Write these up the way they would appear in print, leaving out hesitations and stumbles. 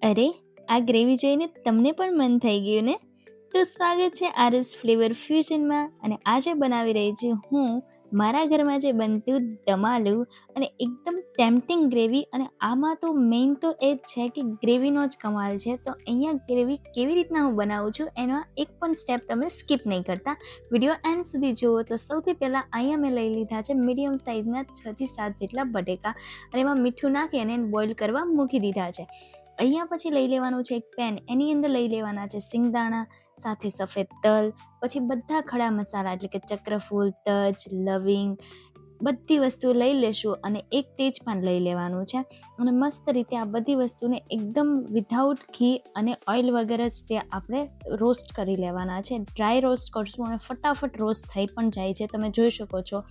અરે, આ ગ્રેવી જોઈને તમને પણ મન થઈ ગયું ને? તો સ્વાગત છે આરસ ફ્લેવર ફ્યુઝનમાં. અને આજે બનાવી રહી છું હું મારા ઘરમાં જે બનતું દમાલું અને એકદમ ટેમ્પટિંગ ગ્રેવી. અને આમાં તો મેઇન તો એ જ છે કે ગ્રેવીનો જ કમાલ છે. તો અહીંયા ગ્રેવી કેવી રીતના હું બનાવું છું એનો એક પણ સ્ટેપ તમે સ્કીપ નહીં કરતા, વિડીયો એન્ડ સુધી જુઓ. તો સૌથી પહેલાં અહીંયા મેં લઈ લીધા છે મીડિયમ સાઇઝના 6 થી 7 જેટલા બટેકા, અને એમાં મીઠું નાખી અને બોઇલ કરવા મૂકી દીધા છે. અહીંયા પછી લઈ લેવાનું છે એક પેન, એની અંદર લઈ લેવાના છે સિંગદાણા, સાથે સફેદ તલ, પછી બધા ખડા મસાલા એટલે કે ચક્રફૂલ, તજ, લવિંગ, બધી વસ્તુઓ લઈ લેશું. અને એક તેજપાન લઈ લેવાનું છે. અને મસ્ત રીતે આ બધી વસ્તુને એકદમ વિધાઉટ ઘી અને ઓઇલ વગર જ તે આપણે રોસ્ટ કરી લેવાના છે. ડ્રાય રોસ્ટ કરશું અને ફટાફટ રોસ્ટ થઈ પણ જાય છે. તમે જોઈ શકો છો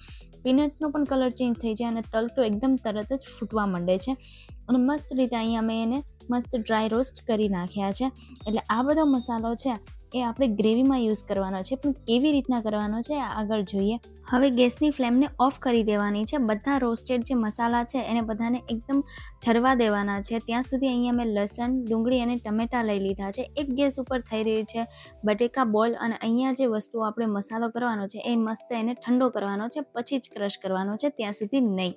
પીનટ્સનો પણ કલર ચેન્જ થઈ જાય અને તલ તો એકદમ તરત જ ફૂટવા માંડે છે. અને મસ્ત રીતે અહીંયા મેં એને મસ્ત ડ્રાય રોસ્ટ કરી નાખ્યા છે. એટલે આ બધો મસાલો છે એ આપણે ગ્રેવીમાં યુઝ કરવાનો છે, પણ કેવી રીતના કરવાનો છે આગળ જોઈએ. હવે ગેસની ફ્લેમને ઓફ કરી દેવાની છે. બધા રોસ્ટેડ જે મસાલા છે એને બધાને એકદમ ઠરવા દેવાના છે. ત્યાં સુધી અહીંયા મેં લસણ, ડુંગળી અને ટમેટાં લઈ લીધા છે. એક ગેસ ઉપર થઈ રહી છે બટેકા બોલ. અને અહીંયા જે વસ્તુઓ આપણે મસાલો કરવાનો છે એ મસ્ત એને ઠંડો કરવાનો છે, પછી જ ક્રશ કરવાનો છે, ત્યાં સુધી નહીં.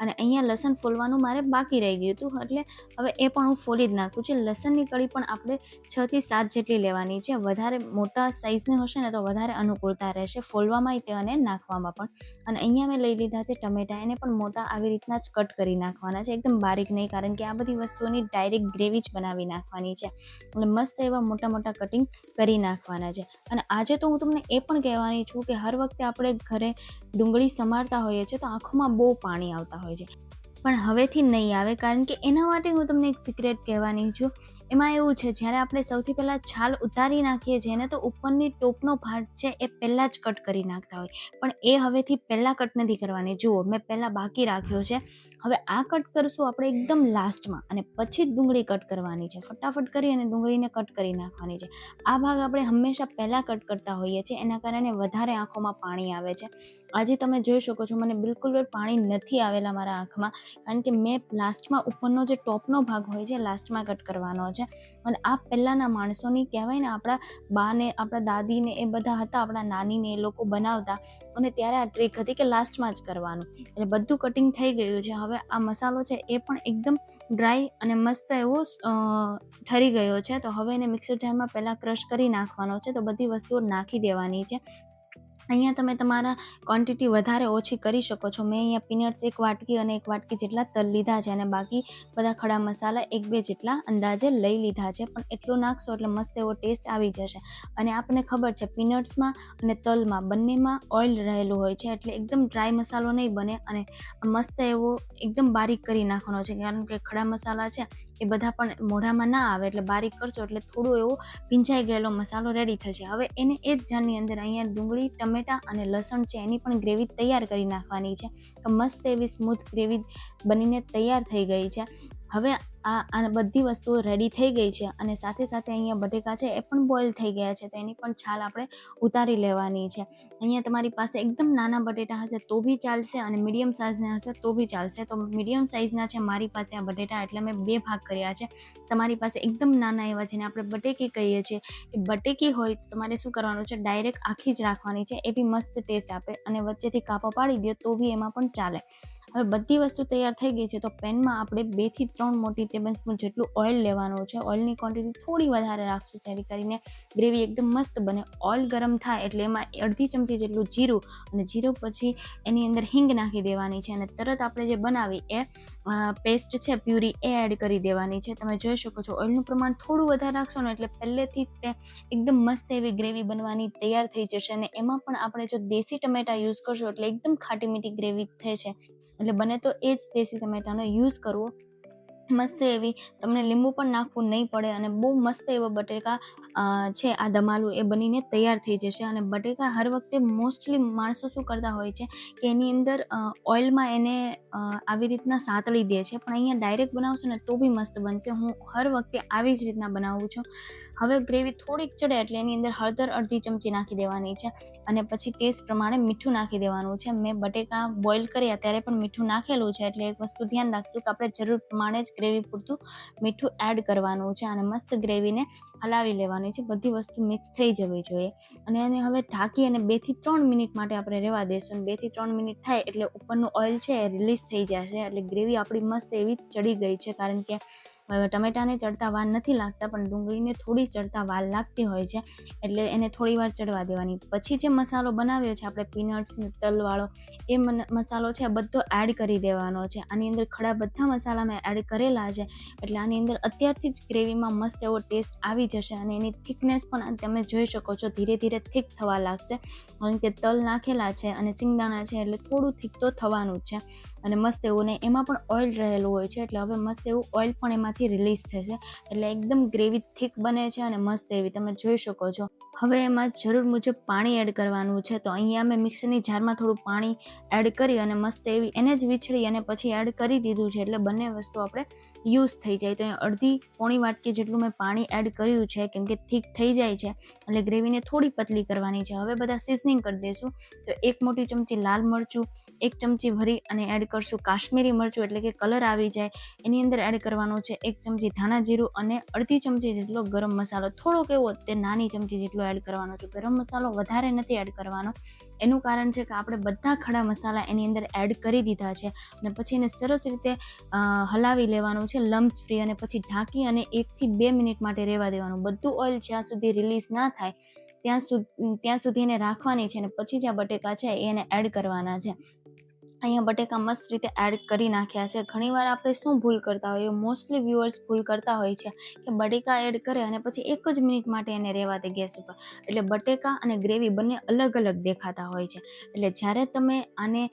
અને અહીંયા લસણ ફોલવાનું મારે બાકી રહી ગયું હતું, એટલે હવે એ પણ હું ફોલી જ નાખું છું. લસણની કળી પણ આપણે 6 થી 7 જેટલી લેવાની છે. વધારે મોટા સાઇઝની હશે ને તો વધારે અનુકૂળતા રહેશે ફોલવામાં તે અને નાખવામાં પણ. અને અહીંયા મેં લઈ લીધા છે ટમેટા, એને પણ મોટા આવી રીતના જ કટ કરી નાખવાના છે, એકદમ બારીક નહીં, કારણ કે આ બધી વસ્તુઓની ડાયરેક્ટ ગ્રેવી જ બનાવી નાખવાની છે. અને મસ્ત એવા મોટા મોટા કટિંગ કરી નાખવાના છે. અને આજે તો હું તમને એ પણ કહેવાની છું કે હર વખતે આપણે ઘરે ડુંગળી સમારતા હોઈએ છીએ તો આંખોમાં બહુ પાણી આવતા હોય છે, પણ હવેથી નહીં આવે. કારણ કે એના માટે હું તમને એક સિક્રેટ કહેવાની છું. એમાં એવું છે, જ્યારે આપણે સૌથી પહેલાં છાલ ઉતારી નાખીએ છીએ ને તો ઉપરની ટોપનો ભાગ છે એ પહેલાં જ કટ કરી નાખતા હોય, પણ એ હવેથી પહેલાં કટ નથી કરવાની. જુઓ, મેં પહેલાં બાકી રાખ્યો છે, હવે આ કટ કરશું આપણે એકદમ લાસ્ટમાં, અને પછી જ ડુંગળી કટ કરવાની છે. ફટાફટ કરી અને ડુંગળીને કટ કરી નાખવાની છે. આ ભાગ આપણે હંમેશા પહેલાં કટ કરતા હોઈએ છીએ, એના કારણે વધારે આંખોમાં પાણી આવે છે. આજે તમે જોઈ શકો છો મને બિલકુલ પાણી નથી આવેલા મારા આંખમાં, કારણ કે મેં લાસ્ટમાં ઉપરનો જે ટોપનો ભાગ હોય છે લાસ્ટમાં કટ કરવાનો છે. અને આ પહેલાંના માણસોની કહેવાય ને, આપણા બાને, આપણા દાદીને એ બધા હતા, આપણા નાનીને, એ લોકો બનાવતા અને ત્યારે આ ટ્રીક હતી કે લાસ્ટમાં જ કરવાનું. એટલે બધું કટિંગ થઈ ગયું છે. હવે આ મસાલો છે એ પણ એકદમ ડ્રાય અને મસ્ત એવો ઠરી ગયો છે. તો હવે એને મિક્સર જારમાં પહેલાં ક્રશ કરી નાખવાનો છે. તો બધી વસ્તુઓ નાખી દેવાની છે. અહીંયા તમે તમારા ક્વોન્ટિટી વધારે ઓછી કરી શકો છો. મેં અહીંયા પીનટ્સ 1 વાટકી અને 1 વાટકી જેટલા તલ લીધા છે, અને બાકી બધા ખડા મસાલા 1-2 જેટલા અંદાજે લઈ લીધા છે. પણ એટલું નાખશો એટલે મસ્ત એવો ટેસ્ટ આવી જશે. અને આપણને ખબર છે પીનટ્સમાં અને તલમાં બંનેમાં ઓઇલ રહેલું હોય છે, એટલે એકદમ ડ્રાય મસાલો નહીં બને. અને મસ્ત એવો એકદમ બારીક કરી નાખવાનો છે, કારણ કે ખડા મસાલા છે એ બધા પણ મોઢામાં ના આવે, એટલે બારીક કરશો એટલે થોડું એવો ભીંજાઈ ગયેલો મસાલો રેડી થશે. હવે એને એ જ જારની અંદર અહીંયા ડુંગળી, ટમેટા અને લસણ છે એની પણ ગ્રેવી તૈયાર કરી નાખવાની છે. તો મસ્ત એવી સ્મૂથ ગ્રેવી બનીને તૈયાર થઈ ગઈ છે. હવે આ બધી વસ્તુઓ રેડી થઈ ગઈ છે, અને સાથે સાથે અહીંયા બટેકા છે એ પણ બોઇલ થઈ ગયા છે, તો એની પણ છાલ આપણે ઉતારી લેવાની છે. અહીંયા તમારી પાસે એકદમ નાના બટેટા હશે તો બી ચાલશે, અને મીડિયમ સાઇઝના હશે તો બી ચાલશે. તો મીડિયમ સાઇઝના છે મારી પાસે આ બટેટા, એટલે મેં 2 ભાગ કર્યા છે. તમારી પાસે એકદમ નાના એવા જેને આપણે બટેકી કહીએ છીએ એ બટેકી હોય તો તમારે શું કરવાનું છે, ડાયરેક્ટ આખી જ રાખવાની છે. એ બી મસ્ત ટેસ્ટ આપે, અને વચ્ચેથી કાપા પાડી દો તો બી એમાં પણ ચાલે. હવે બધી વસ્તુ તૈયાર થઈ ગઈ છે, તો પેનમાં આપણે 2 થી 3 મોટી ટેબલ સ્પૂન જેટલું ઓઇલ લેવાનું છે. ઓઇલની ક્વોન્ટિટી થોડી વધારે રાખશું, જેથી કરીને ગ્રેવી એકદમ મસ્ત બને. ઓઇલ ગરમ થાય એટલે એમાં અડધી ચમચી જેટલું જીરું, અને જીરું પછી એની અંદર હિંગ નાખી દેવાની છે. અને તરત આપણે જે બનાવી એ પેસ્ટ છે, પ્યુરી, એ એડ કરી દેવાની છે. તમે જોઈ શકો છો ઓઇલનું પ્રમાણ થોડું વધારે રાખશો ને એટલે પહેલેથી જ તે એકદમ મસ્ત એવી ગ્રેવી બનવાની તૈયાર થઈ જશે. અને એમાં પણ આપણે જો દેશી ટમેટા યુઝ કરશો એટલે એકદમ ખાટી મીઠી ગ્રેવી થશે. એટલે બને તો એ જ દેશી ટમેટાનો યુઝ કરવો. મસ્ત એવી તમને લીંબુ પણ નાખવું નહીં પડે, અને બહુ મસ્ત એવા બટેકા છે આ દમાલું એ બનીને તૈયાર થઈ જશે. અને બટેકા હર વખતે મોસ્ટલી માણસો શું કરતા હોય છે કે એની અંદર ઓઇલમાં એને આવી રીતના સાતળી દે છે, પણ અહીંયા ડાયરેક્ટ બનાવશો ને તો બી મસ્ત બનશે. હું હર વખતે આવી જ રીતના બનાવું છું. હવે ગ્રેવી થોડીક ચડે એટલે એની અંદર હળદર અડધી ચમચી નાખી દેવાની છે, અને પછી ટેસ્ટ પ્રમાણે મીઠું નાખી દેવાનું છે. મેં બટેકા બોઇલ કર્યા ત્યારે પણ મીઠું નાખેલું છે, એટલે એક વસ્તુ ધ્યાન રાખશું કે આપણે જરૂર પ્રમાણે જ ગ્રેવી પૂરતું મીઠું એડ કરવાનું છે અને મસ્ત ગ્રેવીને હલાવી લેવાની છે. બધી વસ્તુ મિક્સ થઈ જવી જોઈએ અને એને હવે ઢાંકી અને 2 થી 3 મિનિટ માટે આપણે રહેવા દઈશું. 2 થી 3 મિનિટ થાય એટલે ઉપરનું ઓઇલ છે એ રિલીઝ થઈ જશે, એટલે ગ્રેવી આપણી મસ્ત એવી ચડી ગઈ છે. કારણ કે ટમેટાને ચડતા વાર નથી લાગતા, પણ ડુંગળીને થોડી ચડતા વાર લાગતી હોય છે, એટલે એને થોડી વાર ચડવા દેવાની. પછી જે મસાલો બનાવ્યો છે આપણે પીનટ્સ ને તલવાળો, એ મસાલો છે બધો એડ કરી દેવાનો છે. આની અંદર ખડા બધા મસાલા મેં એડ કરેલા છે, એટલે આની અંદર અત્યારથી જ ગ્રેવીમાં મસ્ત એવો ટેસ્ટ આવી જશે અને એની થિકનેસ પણ તમે જોઈ શકો છો ધીરે ધીરે થીક થવા લાગશે. કારણ કે તલ નાખેલા છે અને સિંગદાણા છે એટલે થોડું થીક તો થવાનું જ છે અને મસ્ત એવું, ને એમાં પણ ઓઇલ રહેલું હોય છે, એટલે હવે મસ્ત એવું ઓઇલ પણ એમાંથી રિલીઝ થશે, એટલે એકદમ ગ્રેવી થીક બને છે અને મસ્ત એવી તમે જોઈ શકો છો. હવે એમાં જરૂર મુજબ પાણી એડ કરવાનું છે, તો અહીંયા મેં મિક્સરની જારમાં થોડું પાણી એડ કરી અને મસ્ત એવી એને જ વીછળી અને પછી એડ કરી દીધું છે, એટલે બંને વસ્તુ આપણે યુઝ થઈ જાય. તો અહીંયા અડધી પોણી વાટકી જેટલું મેં પાણી એડ કર્યું છે, કેમ કે થીક થઈ જાય છે એટલે ગ્રેવીને થોડી પતલી કરવાની છે. હવે બધા સિઝનિંગ કરી દઈશું. તો 1 મોટી ચમચી લાલ મરચું, 1 ચમચી ભરી અને એડ કરશું કાશ્મીરી મરચું, એટલે કે કલર આવી જાય. એની અંદર એડ કરવાનું છે 1 ચમચી ધાણા જીરું અને અડધી ચમચી જેટલો ગરમ મસાલો, થોડોક એવો તે નાની ચમચી જેટલો એડ કરવાનો છે. ગરમ મસાલો વધારે નથી એડ કરવાનો, એનું કારણ છે કે આપણે બધા ખડા મસાલા એની અંદર એડ કરી દીધા છે અને પછી એને સરસ રીતે હલાવી લેવાનું છે લમ્સ ફ્રી, અને પછી ઢાંકી અને 1 થી 2 મિનિટ માટે રહેવા દેવાનું. બધું ઓઇલ જ્યાં સુધી રિલીઝ ના થાય ત્યાં સુધી એને રાખવાની છે અને પછી જે બટેકા છે એને એડ કરવાના છે. અહીંયા બટેકા મસ્ત રીતે એડ કરી નાખ્યા છે. ઘણીવાર આપણે શું ભૂલ કરતા હોઈએ, મોસ્ટલી વ્યુઅર્સ ભૂલ કરતા હોય છે કે બટેકા એડ કરે અને પછી 1 જ મિનિટ માટે એને રહેવા દે ગેસ ઉપર, એટલે બટેકા અને ગ્રેવી બંને અલગ અલગ દેખાતા હોય છે. એટલે જ્યારે તમે આને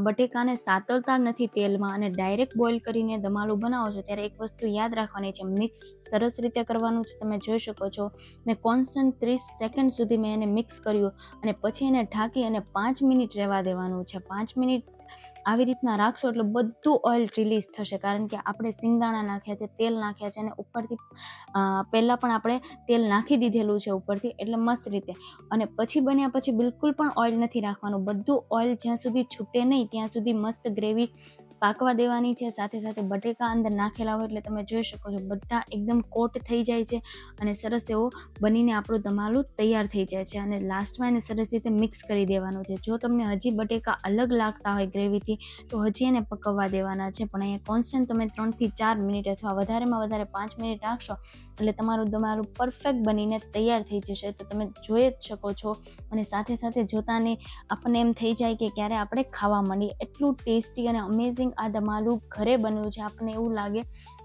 બટેકાને સાતળતા નથી તેલમાં અને ડાયરેક્ટ બોઇલ કરીને દમાલું બનાવો છો, ત્યારે એક વસ્તુ યાદ રાખવાની છે, મિક્સ સરસ રીતે કરવાનું છે. તમે જોઈ શકો છો મેં કોન્સ્ટન્ટ 30 સેકન્ડ સુધી મેં એને મિક્સ કર્યું અને પછી એને ઢાંકી અને 5 મિનિટ રહેવા દેવાનું છે. 5 મિનિટ આવી રીતના રાખશો એટલે બધું ઓઇલ રિલીઝ થશે, કારણ કે આપણે સિંગદાણા નાખ્યા છે, તેલ નાખ્યા છે અને ઉપરથી પહેલાં પણ આપણે તેલ નાખી દીધેલું છે ઉપરથી, એટલે મસ્ત રીતે. અને પછી બન્યા પછી બિલકુલ પણ ઓઇલ નથી રાખવાનું. બધું ઓઇલ જ્યાં સુધી છૂટે નહીં ત્યાં સુધી મસ્ત ગ્રેવી પાકવા દેવાની છે. સાથે સાથે બટેકા અંદર નાખેલા હોય એટલે તમે જોઈ શકો છો બધા એકદમ કોટ થઈ જાય છે અને સરસ એવો બનીને આપણું દમાલું તૈયાર થઈ જાય છે. અને લાસ્ટમાં એને સરસ રીતે મિક્સ કરી દેવાનું છે. જો તમને હજી બટેકા અલગ લાગતા હોય ગ્રેવીથી તો હજી એને પકવવા દેવાના છે, પણ અહીંયા કોન્સ્ટન્ટ તમે 3 થી 4 મિનિટ અથવા વધારેમાં વધારે 5 મિનિટ રાખશો એટલે તમારું દમાલું પરફેક્ટ બનીને તૈયાર થઈ જશે. તો તમે જોઈ જ શકો છો અને સાથે સાથે જોતાને આપણને એમ થઈ જાય કે ક્યારે આપણે ખાવા માંડીએ. એટલું ટેસ્ટી અને અમેઝિંગ આ દમાલું ઘરે બન્યું છે. આપણને એવું લાગે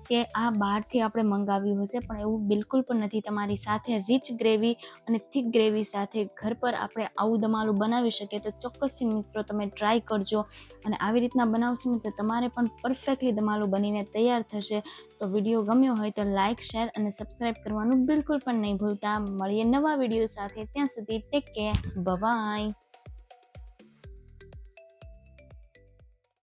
કે આ બહારથી આપણે મંગાવ્યું હશે, પણ એવું બિલકુલ પણ નથી. તમારી સાથે રીચ ગ્રેવી અને થીક ગ્રેવી સાથે ઘર પર આપણે આવું દમાલું બનાવી શકીએ. તો ચોક્કસથી મિત્રો તમે ટ્રાય કરજો અને આવી રીતના બનાવશો ને તો તમારે પણ પરફેક્ટલી દમાલું બનીને તૈયાર થશે. તો વિડીયો ગમ્યો હોય તો લાઇક, શેર અને સબસ્ક્રાઈબ કરવાનું બિલકુલ પણ નહીં ભૂલતા. મળીએ નવા વિડીયો સાથે, ત્યાં સુધી ટેક કેર, બાય.